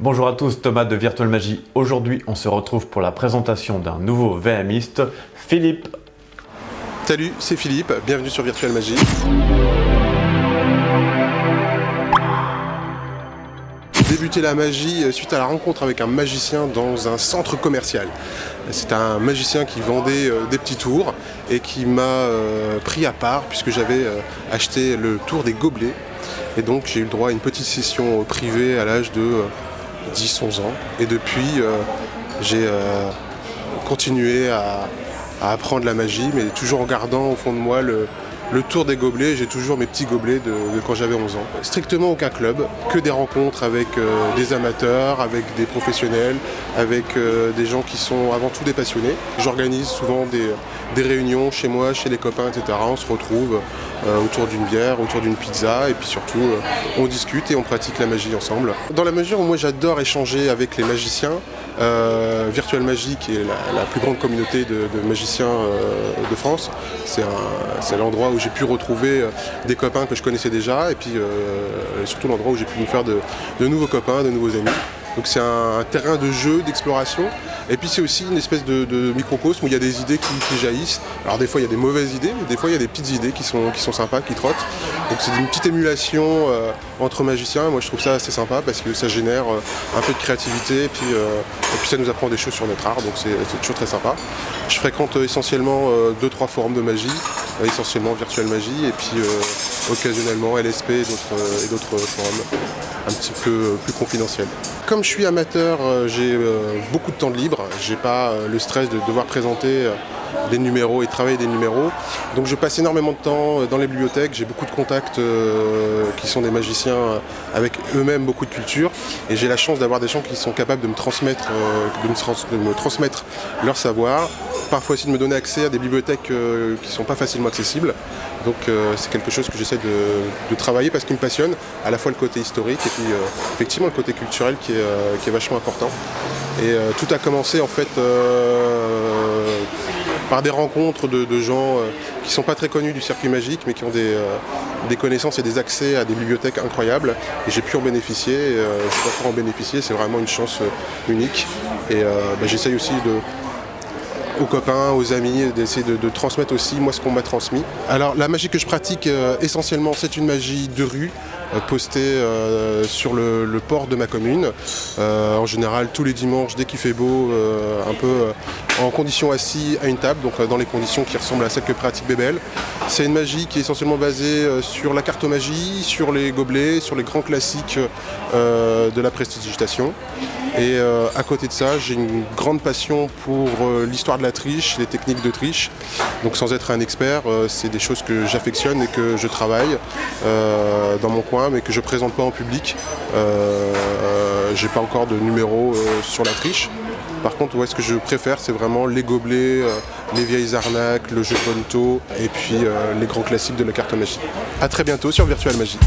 Bonjour à tous, Thomas de Virtual Magie. Aujourd'hui, on se retrouve pour la présentation d'un nouveau VMiste, Philippe. Salut, c'est Philippe, bienvenue sur Virtual Magie. J'ai débuté la magie suite à la rencontre avec un magicien dans un centre commercial. C'est un magicien qui vendait des petits tours et qui m'a pris à part puisque j'avais acheté le tour des gobelets. Et donc j'ai eu le droit à une petite session privée à l'âge de 10-11 ans. Et depuis, j'ai continué à apprendre la magie, mais toujours en gardant au fond de moi le tour des gobelets. J'ai toujours mes petits gobelets de quand j'avais 11 ans. Strictement aucun club, que des rencontres avec des amateurs, avec des professionnels, avec des gens qui sont avant tout des passionnés. J'organise souvent des réunions chez moi, chez les copains, etc. On se retrouve autour d'une bière, autour d'une pizza, et puis surtout on discute et on pratique la magie ensemble. Dans la mesure où moi j'adore échanger avec les magiciens, Virtual Magie, qui est la plus grande communauté de magiciens de France, c'est l'endroit où j'ai pu retrouver des copains que je connaissais déjà, et puis surtout l'endroit où j'ai pu me faire de nouveaux copains, de nouveaux amis. Donc c'est un terrain de jeu, d'exploration, et puis c'est aussi une espèce de microcosme où il y a des idées qui jaillissent. Alors des fois il y a des mauvaises idées, mais des fois il y a des petites idées qui sont sympas, qui trottent. Donc c'est une petite émulation entre magiciens, et moi je trouve ça assez sympa parce que ça génère un peu de créativité, et puis ça nous apprend des choses sur notre art, donc c'est toujours très sympa. Je fréquente essentiellement 2-3 forums de magie, essentiellement Virtual Magie, et puis occasionnellement LSP et d'autres forums un petit peu plus confidentiels. Comme je suis amateur, j'ai beaucoup de temps de libre, j'ai pas le stress de devoir présenter des numéros et travailler des numéros. Donc je passe énormément de temps dans les bibliothèques, j'ai beaucoup de contacts qui sont des magiciens avec eux-mêmes beaucoup de culture, et j'ai la chance d'avoir des gens qui sont capables de me transmettre leur savoir, parfois aussi de me donner accès à des bibliothèques qui ne sont pas facilement accessibles. Donc c'est quelque chose que j'essaie de travailler parce qu'il me passionne, à la fois le côté historique et puis effectivement le côté culturel qui est vachement important. Et tout a commencé en fait par des rencontres de gens qui ne sont pas très connus du circuit magique, mais qui ont des connaissances et des accès à des bibliothèques incroyables. Et j'ai pu en bénéficier, je peux encore en bénéficier, c'est vraiment une chance unique. Et j'essaye aussi aux copains, aux amis, d'essayer de transmettre aussi moi ce qu'on m'a transmis. Alors la magie que je pratique essentiellement, c'est une magie de rue, postée sur le port de ma commune. En général tous les dimanches dès qu'il fait beau, un peu en condition assis à une table, donc dans les conditions qui ressemblent à celles que pratique Bébel. C'est une magie qui est essentiellement basée sur la cartomagie, sur les gobelets, sur les grands classiques de la prestidigitation. Et à côté de ça, j'ai une grande passion pour l'histoire de la triche, les techniques de triche. Donc sans être un expert, c'est des choses que j'affectionne et que je travaille dans mon coin, mais que je ne présente pas en public. J'ai pas encore de numéro sur la triche. Par contre, ce que je préfère, c'est vraiment les gobelets, les vieilles arnaques, le jeu de bonneteau et puis les grands classiques de la cartomagie. A très bientôt sur Virtual Magie.